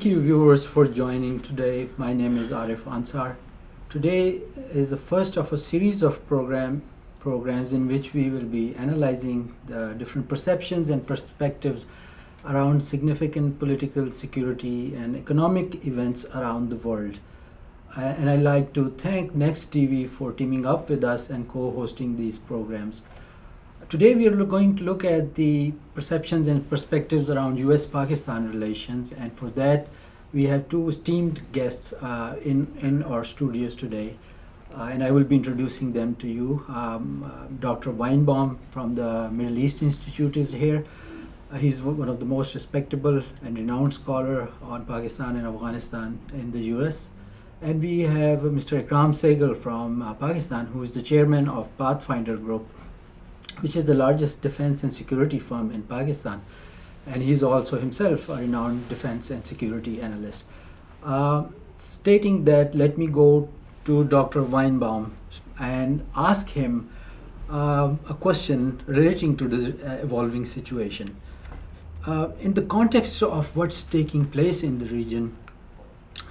you viewers for joining today. My name is Arif Ansar. Today is the first of a series of programs in which we will be analyzing the different perceptions and perspectives around significant political, security and economic events around the world. And I'd like to thank Next TV for teaming up with us and co-hosting these programs. Today we are going to look at the perceptions and perspectives around US-Pakistan relations, and for that we have two esteemed guests in our studios today, and I will be introducing them to you. Dr. Weinbaum from the Middle East Institute is here. He's one of the most respectable and renowned scholar on Pakistan and Afghanistan in the US. And we have Mr. Ikram Sehgal from Pakistan, who is the chairman of Pathfinder Group, which is the largest defense and security firm in Pakistan. And he's also himself a renowned defense and security analyst. Stating that, let me go to Dr. Weinbaum and ask him a question relating to the evolving situation. In the context of what's taking place in the region,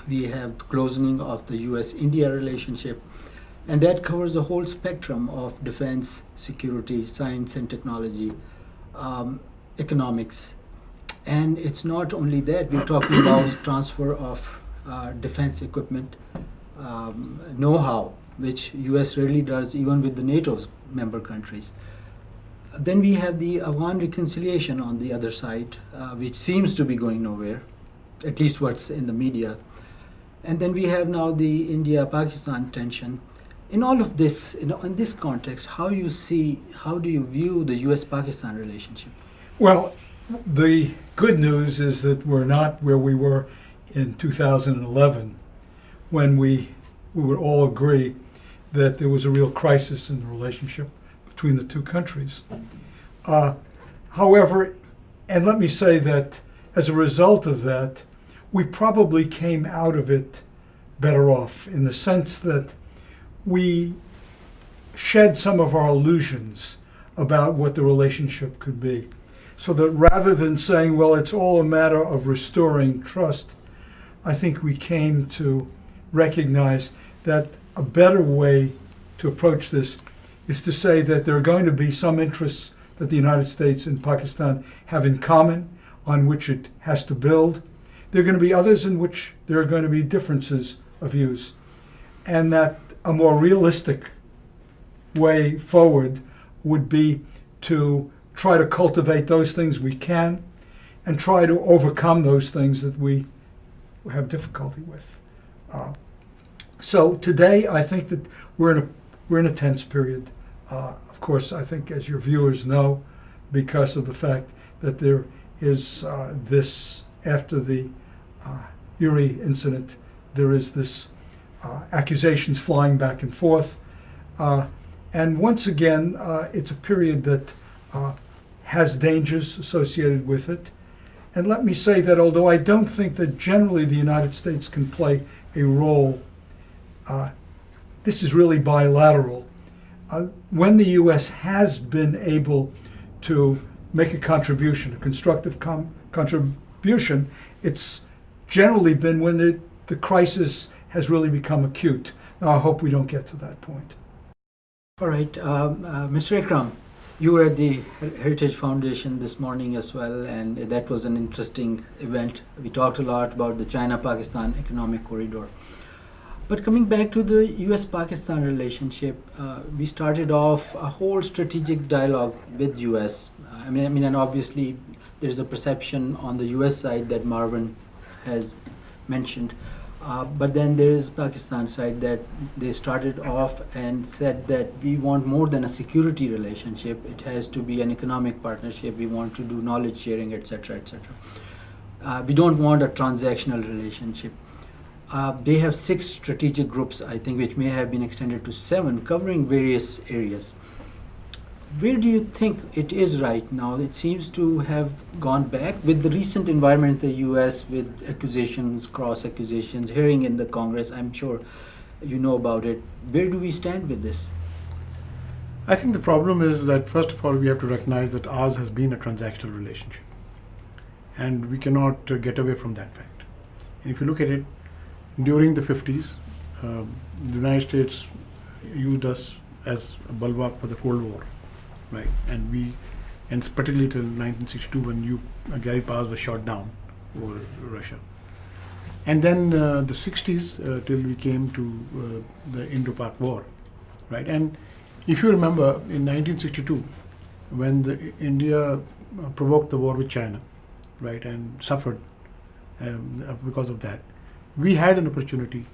we have the closing of the US-India relationship, and that covers the whole spectrum of defense, security, science and technology, economics. And it's not only that, we're talking about transfer of defense equipment, know-how, which US rarely does even with the NATO member countries. Then we have the Afghan reconciliation on the other side, which seems to be going nowhere, at least what's in the media. And then we have now the India-Pakistan tension. In all of this, in this context, how do you view the US-Pakistan relationship? Well, the good news is that we're not where we were in 2011, when we would all agree that there was a real crisis in the relationship between the two countries. However, and let me say that as a result of that, we probably came out of it better off, in the sense that we shed some of our illusions about what the relationship could be. So that rather than saying, well, it's all a matter of restoring trust, I think we came to recognize that a better way to approach this is to say that there are going to be some interests that the United States and Pakistan have in common, on which it has to build. There are going to be others in which there are going to be differences of views, and that a more realistic way forward would be to try to cultivate those things we can and try to overcome those things that we have difficulty with. So today I think that we're in a tense period. Of course, I think, as your viewers know, because of the fact that there is this, after the Uri incident, there is this accusations flying back and forth. And once again, it's a period that has dangers associated with it. And let me say that although I don't think that generally the United States can play a role, this is really bilateral. When the US has been able to make a contribution, a constructive contribution, it's generally been when the crisis has really become acute. Now, I hope we don't get to that point. All right, Mr. Ikram, you were at the Heritage Foundation this morning as well, and that was an interesting event. We talked a lot about the China-Pakistan economic corridor. But coming back to the US-Pakistan relationship, we started off a whole strategic dialogue with US. I mean, and obviously there's a perception on the US side that Marvin has mentioned. But then there is Pakistan side that they started off and said that we want more than a security relationship. It has to be an economic partnership. We want to do knowledge sharing, etc., etc. We don't want a transactional relationship. They have 6 strategic groups, I think, which may have been extended to 7, covering various areas. Where do you think it is right now? It seems to have gone back with the recent environment in the US, with accusations, cross accusations, hearing in the Congress. I'm sure you know about it. Where do we stand with this? I think the problem is that, first of all, we have to recognize that ours has been a transactional relationship, and we cannot get away from that fact. And if you look at it, during the 50s, the United States used us as a bulwark for the Cold War, right? And particularly till 1962 when Gary Powers was shot down over Russia. And then the 60s till we came to the Indo-Pak War, right? And if you remember, in 1962, when India provoked the war with China, right, and suffered because of that, we had an opportunity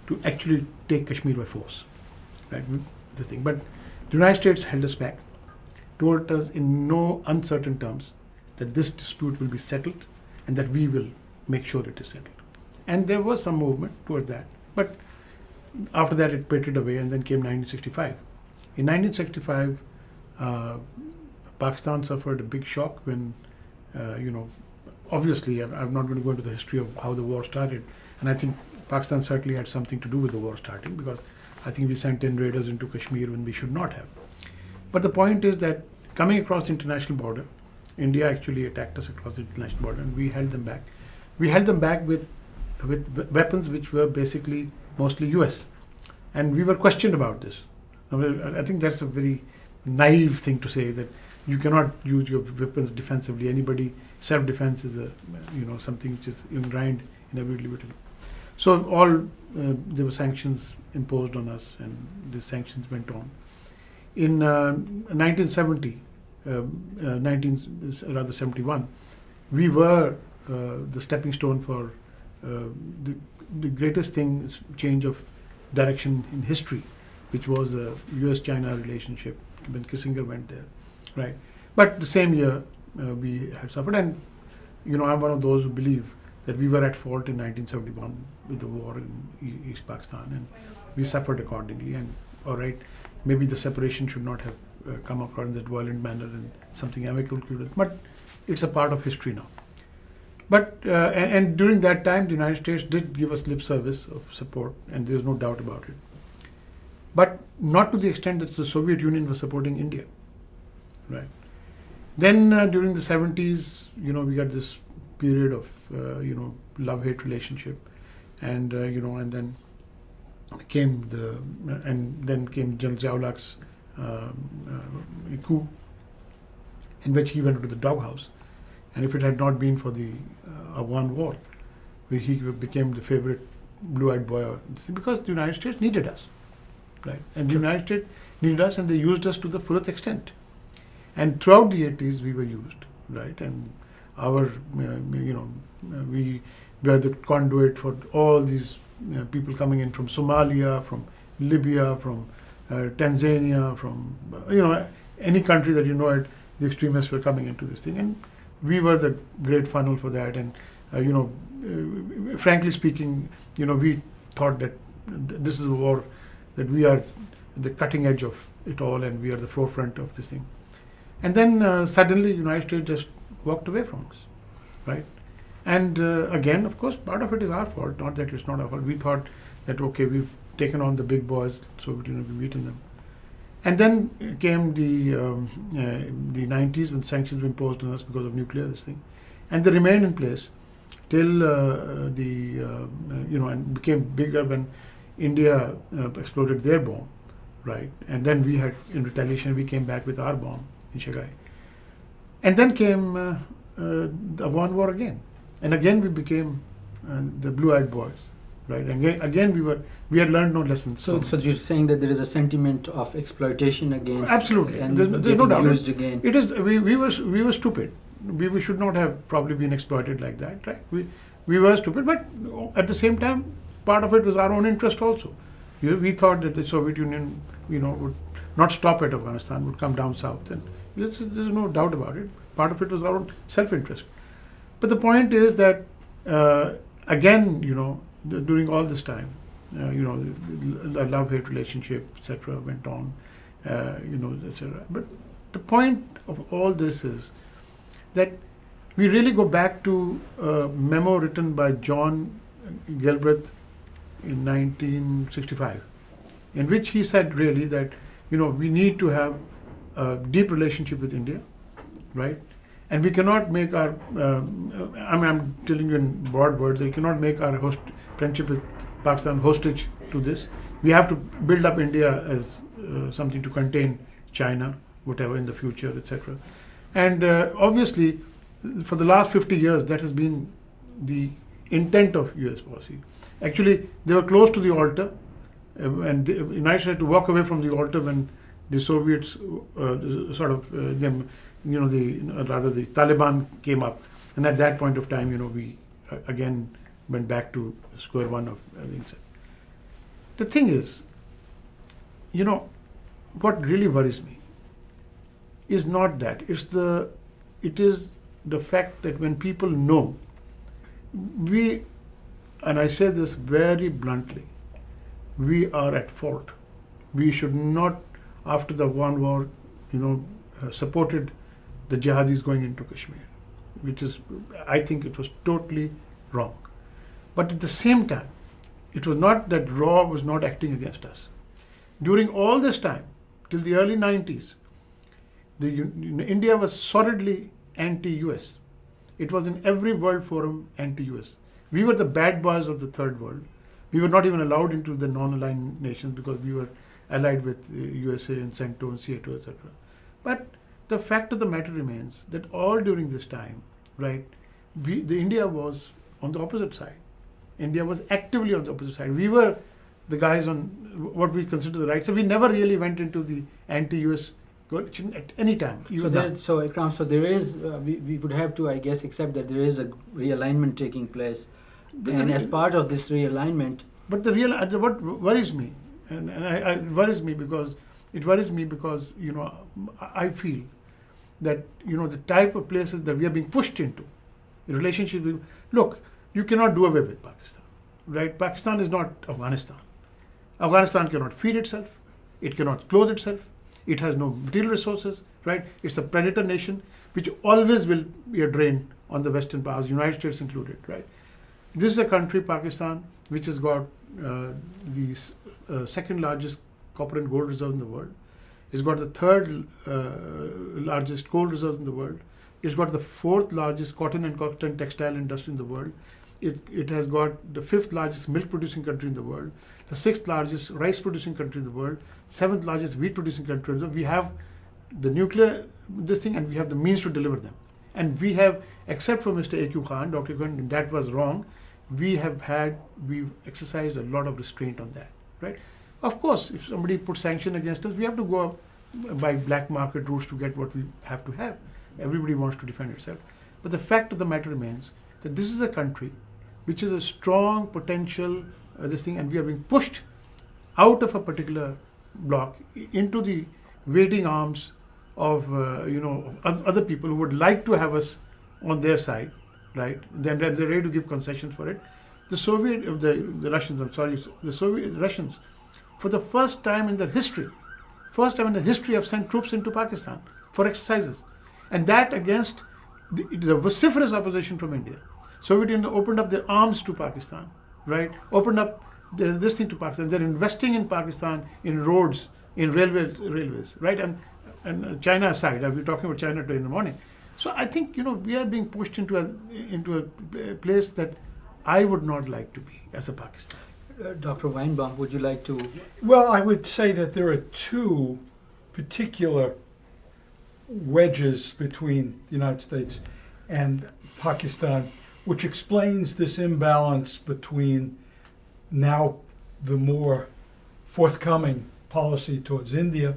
to actually take Kashmir by force, right? The thing, but the United States held us back, told us in no uncertain terms that this dispute will be settled and that we will make sure it is settled. And there was some movement toward that, but after that it petered away, and then came 1965. In 1965, Pakistan suffered a big shock when, obviously I'm not going to go into the history of how the war started, and I think Pakistan certainly had something to do with the war starting, because I think we sent in raiders into Kashmir when we should not have. But the point is that coming across the international border, India actually attacked us across the international border, and we held them back. We held them back with weapons which were basically mostly US. And we were questioned about this. I think that's a very naive thing to say, that you cannot use your weapons defensively. Self-defense is something which is ingrained in every individual. So there were sanctions imposed on us, and the sanctions went on. In 1970, 71, we were the stepping stone for the greatest change of direction in history, which was the US-China relationship when Kissinger went there, right? But the same year we had suffered, and I'm one of those who believe that we were at fault in 1971 with the war in East Pakistan, and we suffered accordingly. And all right, maybe the separation should not have come across in that violent manner, and something amicable could have, but it's a part of history now. But and during that time, the United States did give us lip service of support, and there's no doubt about it. But not to the extent that the Soviet Union was supporting India, right? Then during the 70s, we got this period of love-hate relationship, and and then came General Ziaulak's coup, in which he went into the doghouse. And if it had not been for the Afghan war, he became the favorite blue-eyed boy, because the United States needed us, right? And the United States needed us, and they used us to the fullest extent. And throughout the 80s, we were used, right? And our, we were the conduit for all these people coming in from Somalia, from Libya, from Tanzania, from any country that the extremists were coming into this thing, and we were the great funnel for that. And frankly speaking, we thought that this is a war that we are the cutting edge of it all, and we are the forefront of this thing. And then suddenly, the United States just walked away from us, right? And again, of course, part of it is our fault, not that it's not our fault. We thought that, okay, we've taken on the big boys, so we've beaten them. And then came the 90s, when sanctions were imposed on us because of nuclear, this thing. And they remained in place till and became bigger when India exploded their bomb, right? And then we had, in retaliation, we came back with our bomb in Sehgal. And then came the Afghan war again. And again we became the blue-eyed boys, right? And again we had learned no lessons. So you're saying that there is a sentiment of exploitation against, absolutely, and there's no doubt. used again. It is we were stupid. We should not have probably been exploited like that, right? We were stupid, but at the same time, part of it was our own interest also. We thought that the Soviet Union, would not stop at Afghanistan, would come down south, and there's no doubt about it. Part of it was our own self-interest. But the point is that again, during all this time, the love-hate relationship, etc., went on, etc. But the point of all this is that we really go back to a memo written by John Galbraith in 1965, in which he said really that we need to have a deep relationship with India, right? And we cannot make our, I'm telling you in broad words, we cannot make our friendship with Pakistan hostage to this. We have to build up India as something to contain China, whatever in the future, etc. And obviously, for the last 50 years, that has been the intent of US policy. Actually, they were close to the altar, and the United States had to walk away from the altar when the Soviets the Taliban came up. And at that point of time, we again went back to square one of everything. The thing is, what really worries me is not that. It is the fact that when people know, and I say this very bluntly, we are at fault. We should not, after the one war, supported the jihadis going into Kashmir, I think it was totally wrong. But at the same time, it was not that RAW was not acting against us. During all this time, till the early 90s, India was solidly anti-US. It was in every world forum anti-US. We were the bad boys of the third world. We were not even allowed into the non-aligned nations because we were allied with USA and CENTO and CATO, etc. But the fact of the matter remains that all during this time, right, India was on the opposite side. India was actively on the opposite side. We were the guys on what we consider the right. So we never really went into the anti-US coalition at any time. So there is, we would have to, I guess, accept that there is a realignment taking place. And as part of this realignment. But what worries me, and it worries me because I feel that the type of places that we are being pushed into, the relationship with, look, you cannot do away with Pakistan, right? Pakistan is not Afghanistan. Afghanistan cannot feed itself, it cannot clothe itself, it has no material resources, right? It's a predator nation which always will be a drain on the Western powers, United States included, right? This is a country, Pakistan, which has got the second largest copper and gold reserve in the world. It's got the third largest coal reserve in the world. It's got the fourth largest cotton and cotton textile industry in the world. It has got the fifth largest milk producing country in the world, the sixth largest rice producing country in the world, seventh largest wheat producing country in the world. We have the nuclear and we have the means to deliver them. And we have, except for Mr. A.Q. Khan, Dr. Khan, that was wrong. We've exercised a lot of restraint on that, right? Of course, if somebody puts sanction against us, we have to go up by black market routes to get what we have to have. Everybody wants to defend itself. But the fact of the matter remains that this is a country which is a strong potential, and we are being pushed out of a particular block into the waiting arms of other people who would like to have us on their side, right? Then they're ready to give concessions for it. The Russians, for the first time in their history, have sent troops into Pakistan for exercises, and that against the vociferous opposition from India. Soviet Union opened up their arms to Pakistan, right? Opened up this thing to Pakistan. They're investing in Pakistan in roads, in railways, right? And China aside, I'll be talking about China today in the morning. So I think we are being pushed into a place that I would not like to be as a Pakistan. Dr. Weinbaum, would you like to? Well, I would say that there are two particular wedges between the United States and Pakistan, which explains this imbalance between now the more forthcoming policy towards India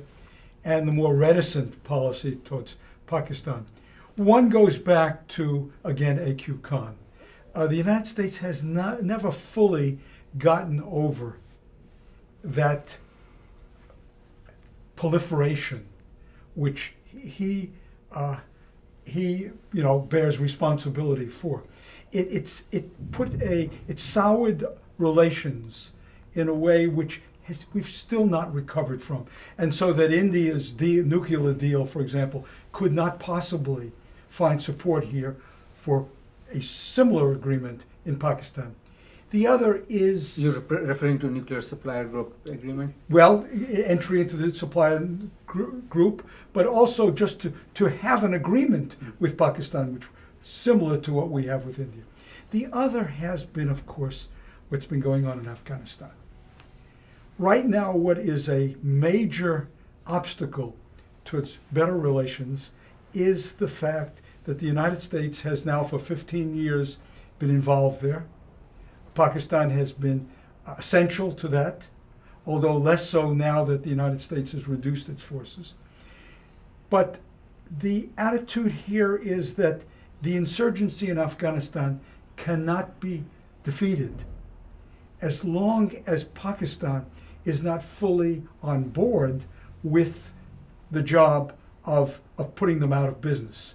and the more reticent policy towards Pakistan. One goes back to, again, A.Q. Khan. The United States has never fully gotten over that proliferation, which he bears responsibility for. It soured relations in a way which we've still not recovered from, and so that India's nuclear deal, for example, could not possibly find support here for a similar agreement in Pakistan. The other is, You're referring to nuclear supplier group agreement? well, entry into the supplier group, but also just to have an agreement with Pakistan, which is similar to what we have with India. The other has been, of course, what's been going on in Afghanistan. Right now, what is a major obstacle towards better relations is the fact that the United States has now for 15 years been involved there. Pakistan has been essential to that, although less so now that the United States has reduced its forces. But the attitude here is that the insurgency in Afghanistan cannot be defeated as long as Pakistan is not fully on board with the job of putting them out of business.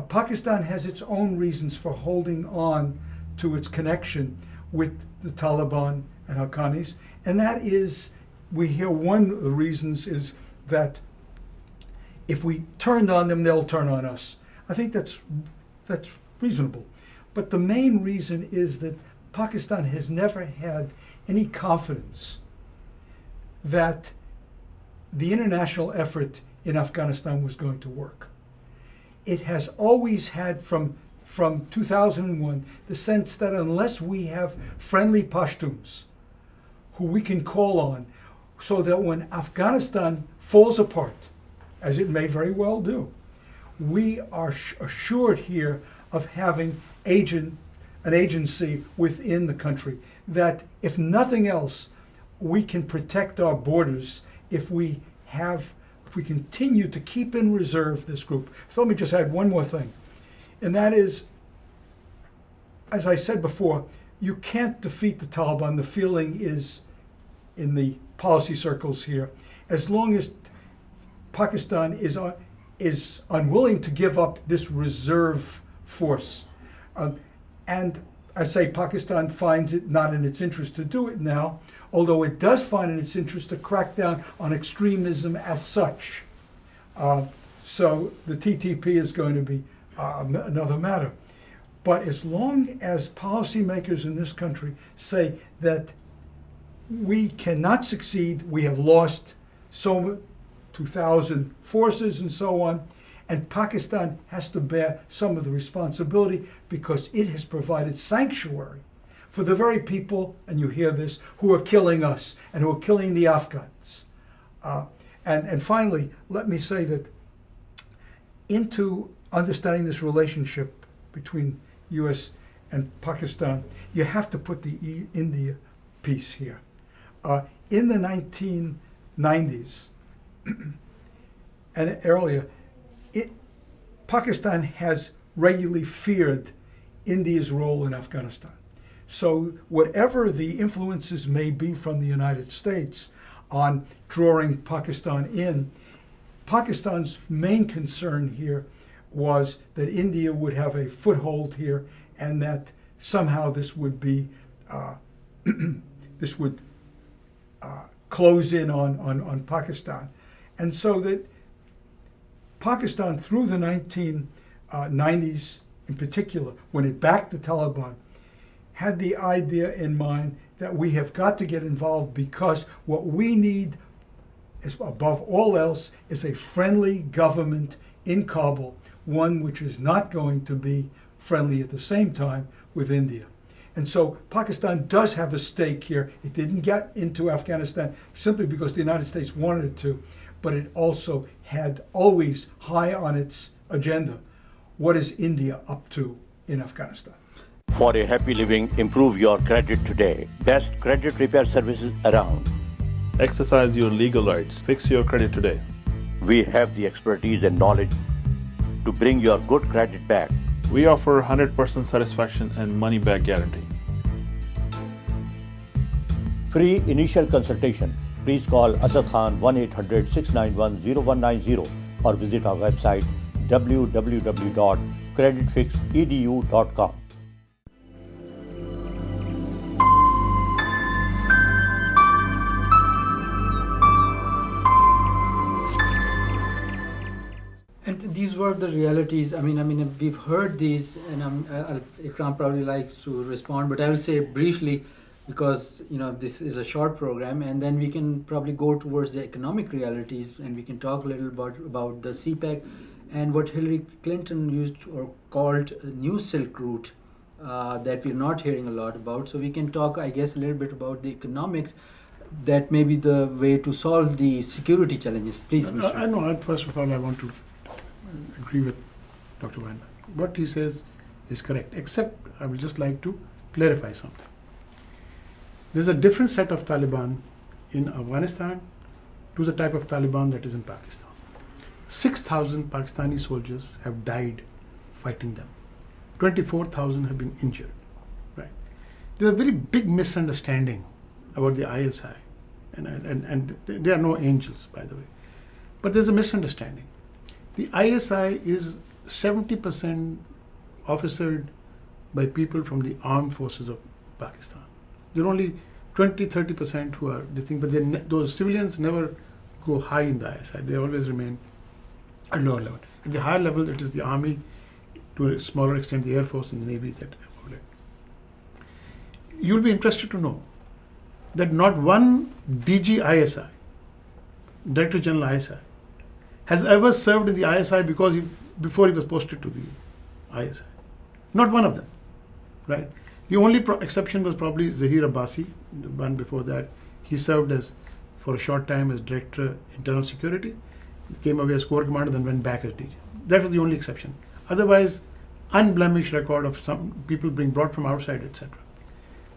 Pakistan has its own reasons for holding on to its connection with the Taliban and Haqqanis, and that is, we hear one of the reasons is that if we turned on them, they'll turn on us. I think that's reasonable. But the main reason is that Pakistan has never had any confidence that the international effort in Afghanistan was going to work. It has always had from 2001 the sense that unless we have friendly Pashtuns who we can call on, so that when Afghanistan falls apart, as it may very well do, we are assured here of having an agency within the country, that if nothing else, we can protect our borders if we continue to keep in reserve this group. So let me just add one more thing, and that is, as I said before, you can't defeat the Taliban. The feeling is in the policy circles here, as long as Pakistan is unwilling to give up this reserve force. And I say Pakistan finds it not in its interest to do it now, although it does find in its interest to crack down on extremism as such. So the TTP is going to be another matter. But as long as policymakers in this country say that we cannot succeed, we have lost 2,000 forces and so on, and Pakistan has to bear some of the responsibility because it has provided sanctuary for the very people, and you hear this, who are killing us and who are killing the Afghans. And finally, let me say that into understanding this relationship between U.S. and Pakistan, you have to put the India piece here. In the 1990s and earlier, Pakistan has regularly feared India's role in Afghanistan. So whatever the influences may be from the United States on drawing Pakistan in, Pakistan's main concern here was that India would have a foothold here, and that somehow this would be close in on Pakistan. And so that Pakistan, through the 1990s in particular, when it backed the Taliban, had the idea in mind that we have got to get involved because what we need, is, above all else, is a friendly government in Kabul, one which is not going to be friendly at the same time with India. And so Pakistan does have a stake here. It didn't get into Afghanistan simply because the United States wanted it to, but it also had always high on its agenda, what is India up to in Afghanistan? For a happy living, improve your credit today. Best credit repair services around. Exercise your legal rights. Fix your credit today. We have the expertise and knowledge to bring your good credit back. We offer 100% satisfaction and money back guarantee. Free initial consultation. Please call Asad Khan 1-800-691-0190 or visit our website www.creditfixedu.com. And these were the realities? I mean, we've heard these, and Ikram probably likes to respond, but I will say briefly, because this is a short program, and then we can probably go towards the economic realities, and we can talk a little about the CPEC and what Hillary Clinton used or called New Silk Route that we're not hearing a lot about. So we can talk, I guess, a little bit about the economics. That may be the way to solve the security challenges. Please, Mr. I know. First of all, I want to agree with Dr. Weinbaum. What he says is correct, except I would just like to clarify something. There's a different set of Taliban in Afghanistan to the type of Taliban that is in Pakistan. 6,000 Pakistani soldiers have died fighting them. 24,000 have been injured. Right? There's a very big misunderstanding about the ISI, and they are no angels, by the way. But there's a misunderstanding. The ISI is 70% officered by people from the armed forces of Pakistan. There are only 20-30% who are the thing, but those civilians never go high in the ISI. They always remain at lower level. At the higher level, it is the army, to a smaller extent the Air Force and the Navy that have it. You'll be interested to know that not one DG ISI, Director General ISI, has ever served in the ISI before he was posted to the ISI. Not one of them, right? The only exception was probably Zahir Abbasi, the one before that. He served for a short time as Director Internal Security, came away as Corps Commander, then went back as DG. That was the only exception. Otherwise, unblemished record of some people being brought from outside, etc.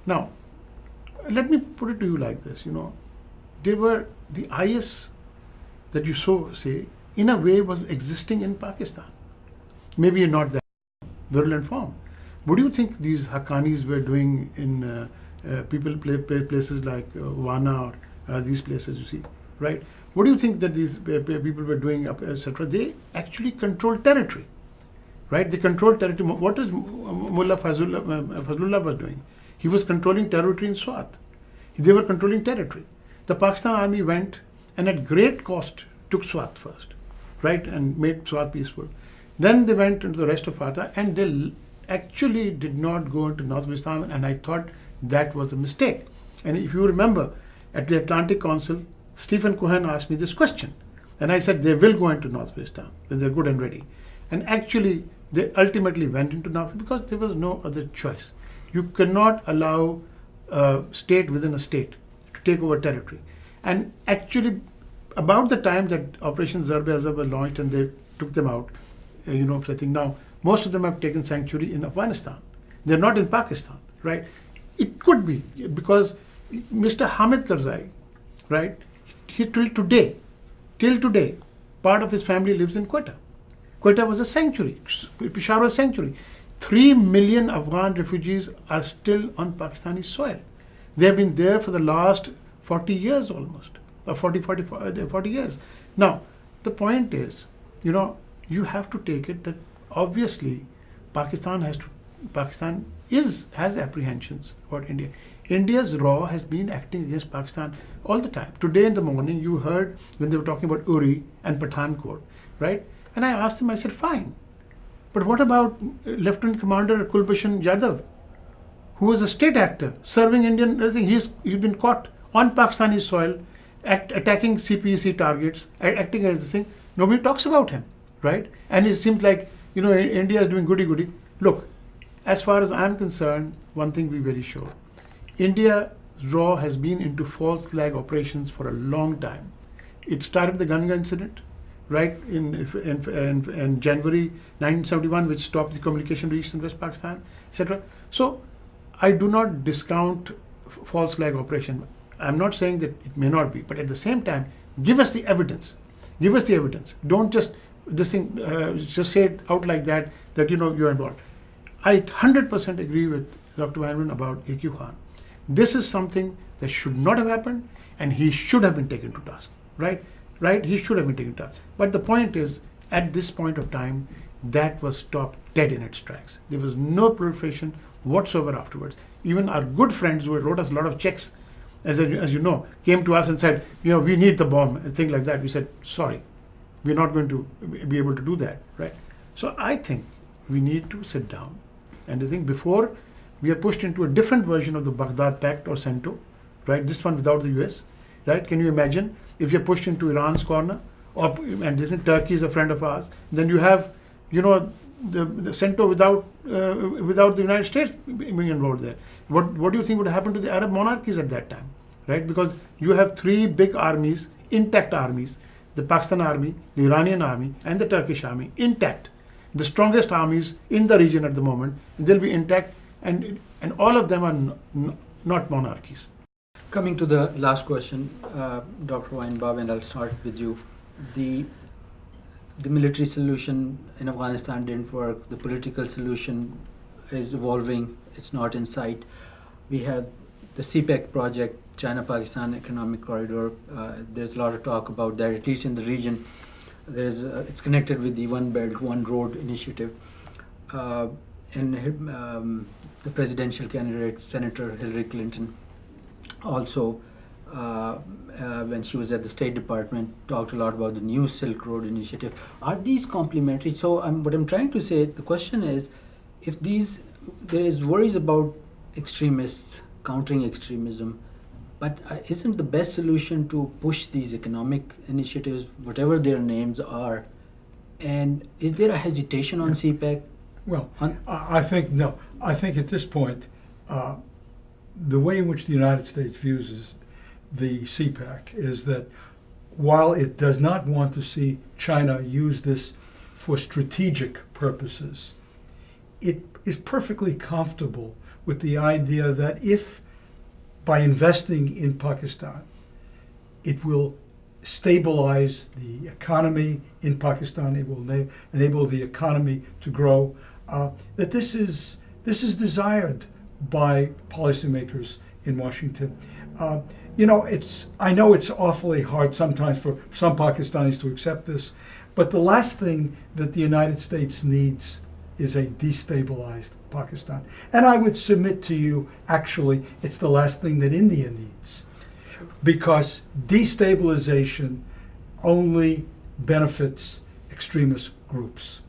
Now, let me put it to you like this, they were, the IS that you say, in a way was existing in Pakistan. Maybe not that virulent form. What do you think these Haqqanis were doing in places like Wana or these places, you see, right? What do you think that these people were doing, etc.? They actually controlled territory, right? They controlled territory. What is Mullah Fazlullah was doing? He was controlling territory in Swat. They were controlling territory. The Pakistan army went and at great cost took Swat first, right, and made Swat peaceful. Then they went into the rest of Fatah, and they actually did not go into North Waziristan, and I thought that was a mistake. And if you remember, at the Atlantic Council, Stephen Cohen asked me this question, and I said they will go into North Waziristan when they're good and ready. And actually, they ultimately went into North because there was no other choice. You cannot allow a state within a state to take over territory. And actually, about the time that Operation Zarb-e-Azab was launched and they took them out, I think now most of them have taken sanctuary in Afghanistan. They're not in Pakistan, right? It could be because Mr. Hamid Karzai, right, he till today, part of his family lives in Quetta. Quetta was a sanctuary, Peshawar was a sanctuary. 3 million Afghan refugees are still on Pakistani soil. They have been there for the last 40 years almost, or 40 years. Now, the point is, you have to take it that obviously Pakistan has apprehensions about India. India's RAW has been acting against Pakistan all the time. Today in the morning, you heard when they were talking about Uri and Pathankot, right? And I asked him, I said, fine. But what about Lieutenant Commander Kulbhushan Yadav, who is a state actor, serving Indian, he's been caught on Pakistani soil, attacking CPEC targets, acting as this thing. Nobody talks about him, right? And it seems like, India is doing goody-goody. Look, as far as I'm concerned, one thing we're very sure. India's RAW has been into false flag operations for a long time. It started the Ganga incident, right, in January 1971, which stopped the communication to East and West Pakistan, etc. So I do not discount false flag operation. I'm not saying that it may not be, but at the same time, give us the evidence. Give us the evidence. Don't just just say it out like that you're involved. I 100% agree with Dr. Weinbaum about A.Q. Khan. This is something that should not have happened, and he should have been taken to task, right? Right? He should have been taken to task. But the point is, at this point of time, that was stopped dead in its tracks. There was no proliferation whatsoever afterwards. Even our good friends who wrote us a lot of checks, as you know, came to us and said, we need the bomb and things like that. We said, sorry, we're not going to be able to do that, right? So I think we need to sit down, and I think before we are pushed into a different version of the Baghdad Pact or CENTO, right? This one without the US, right? Can you imagine if you're pushed into Iran's corner, and Turkey is a friend of ours, then you have, the CENTO without the United States being involved there. What do you think would happen to the Arab monarchies at that time, right? Because you have three big armies, intact armies, the Pakistan army, the Iranian army, and the Turkish army, intact. The strongest armies in the region at the moment, they'll be intact, and all of them are not monarchies. Coming to the last question, Dr. Weinbaum, and I'll start with you. The military solution in Afghanistan didn't work. The political solution is evolving. It's not in sight. We have the CPEC project, China-Pakistan Economic Corridor. There's a lot of talk about that, at least in the region. It's connected with the One Belt, One Road initiative. And the presidential candidate, Senator Hillary Clinton, also, when she was at the State Department, talked a lot about the new Silk Road initiative. Are these complementary? So what I'm trying to say, the question is, if there is worries about extremists, countering extremism, but isn't the best solution to push these economic initiatives, whatever their names are? And is there a hesitation on CPEC? Well, I think, no. I think at this point, the way in which the United States views the CPEC is that while it does not want to see China use this for strategic purposes, it is perfectly comfortable with the idea that if by investing in Pakistan, it will stabilize the economy in Pakistan, it will enable the economy to grow, that this is desired by policymakers in Washington. I know it's awfully hard sometimes for some Pakistanis to accept this, but the last thing that the United States needs is a destabilized Pakistan. And I would submit to you, actually, it's the last thing that India needs. Sure. Because destabilization only benefits extremist groups.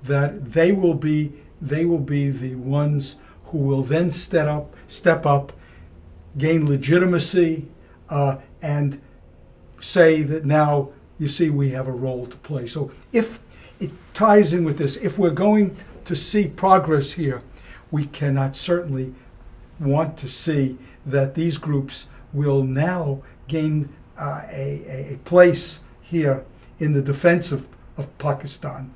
That they will be the ones who will then step up, gain legitimacy, and say that now, you see, we have a role to play. So if it ties in with this, if we're going to see progress here, we cannot certainly want to see that these groups will now gain a place here in the defense of Pakistan.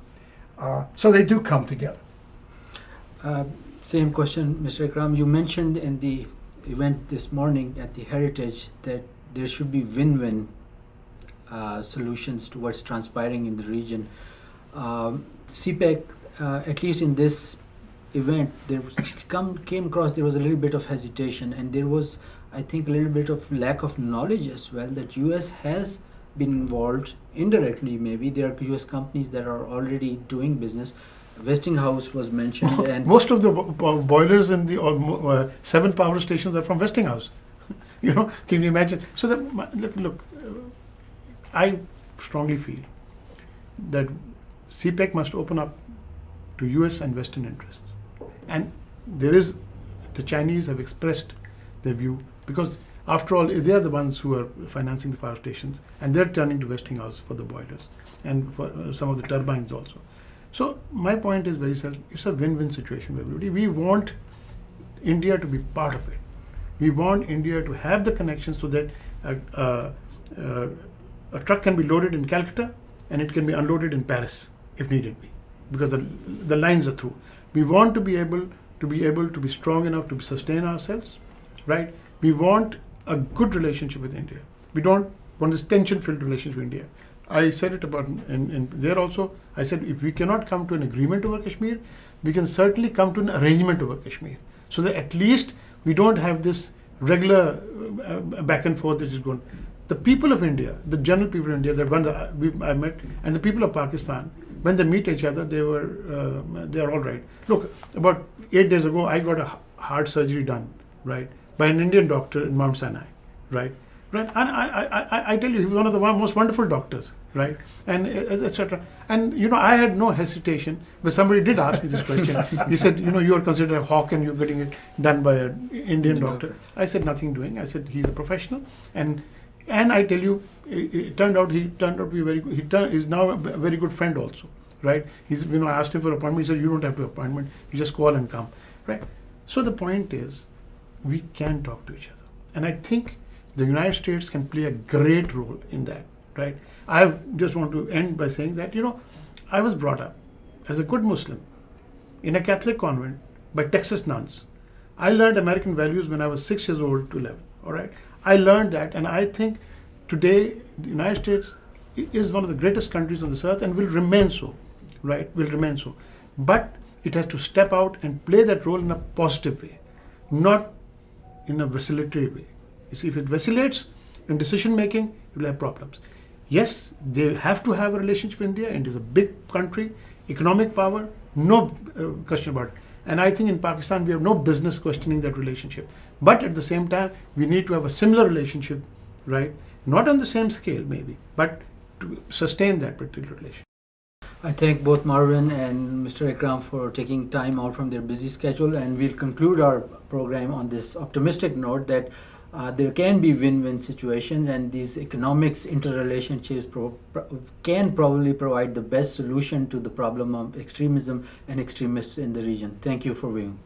So they do come together. Same question, Mr. Ikram. You mentioned in the event this morning at the Heritage that there should be win-win solutions to what's transpiring in the region. CPEC, at least in this event, came across there was a little bit of hesitation, and there was, I think, a little bit of lack of knowledge as well that US has been involved indirectly. Maybe there are US companies that are already doing business. Westinghouse was mentioned, and most of the boilers in the 7 power stations are from Westinghouse. Can you imagine? So look, I strongly feel that CPEC must open up to US and Western interests, and the Chinese have expressed their view, because after all, they are the ones who are financing the power stations, and they're turning to Westinghouse for the boilers and for some of the turbines also. So my point is very simple. It's a win-win situation for everybody. We want India to be part of it. We want India to have the connections so that a truck can be loaded in Calcutta and it can be unloaded in Paris if needed be, because the lines are through. We want to be able to be strong enough to sustain ourselves, right? We want a good relationship with India. We don't want this tension-filled relationship with India. I said it about in there also. I said if we cannot come to an agreement over Kashmir, we can certainly come to an arrangement over Kashmir, so that at least we don't have this regular back and forth which is going. The people of India, the general people of India, the ones I met, and the people of Pakistan, when they meet each other, they are all right. Look, about 8 days ago, I got a heart surgery done, right, by an Indian doctor in Mount Sinai, right. right? And I tell you, he was one of the most wonderful doctors, right? And etc. And I had no hesitation, but somebody did ask me this question. He said, you are considered a hawk and you're getting it done by an Indian doctor. I said, nothing doing. I said, he's a professional, and I tell you, it turned out he turned out to be very good. He's now a very good friend also, right? He's I asked him for an appointment. He said, you don't have to appointment. You just call and come, right? So the point is, we can talk to each other, and I think the United States can play a great role in that, right? I just want to end by saying that, I was brought up as a good Muslim in a Catholic convent by Texas nuns. I learned American values when I was 6 years old to 11, all right? I learned that, and I think today the United States is one of the greatest countries on this earth and will remain so, right? Will remain so. But it has to step out and play that role in a positive way, not in a vacillatory way. You see, if it vacillates in decision making, it will have problems. Yes, they have to have a relationship with India. India is a big country, economic power, no question about it. And I think in Pakistan, we have no business questioning that relationship. But at the same time, we need to have a similar relationship, right? Not on the same scale, maybe, but to sustain that particular relationship. I thank both Marvin and Mr. Ikram for taking time out from their busy schedule, and we'll conclude our program on this optimistic note that there can be win-win situations, and these economics interrelationships can probably provide the best solution to the problem of extremism and extremists in the region. Thank you for viewing.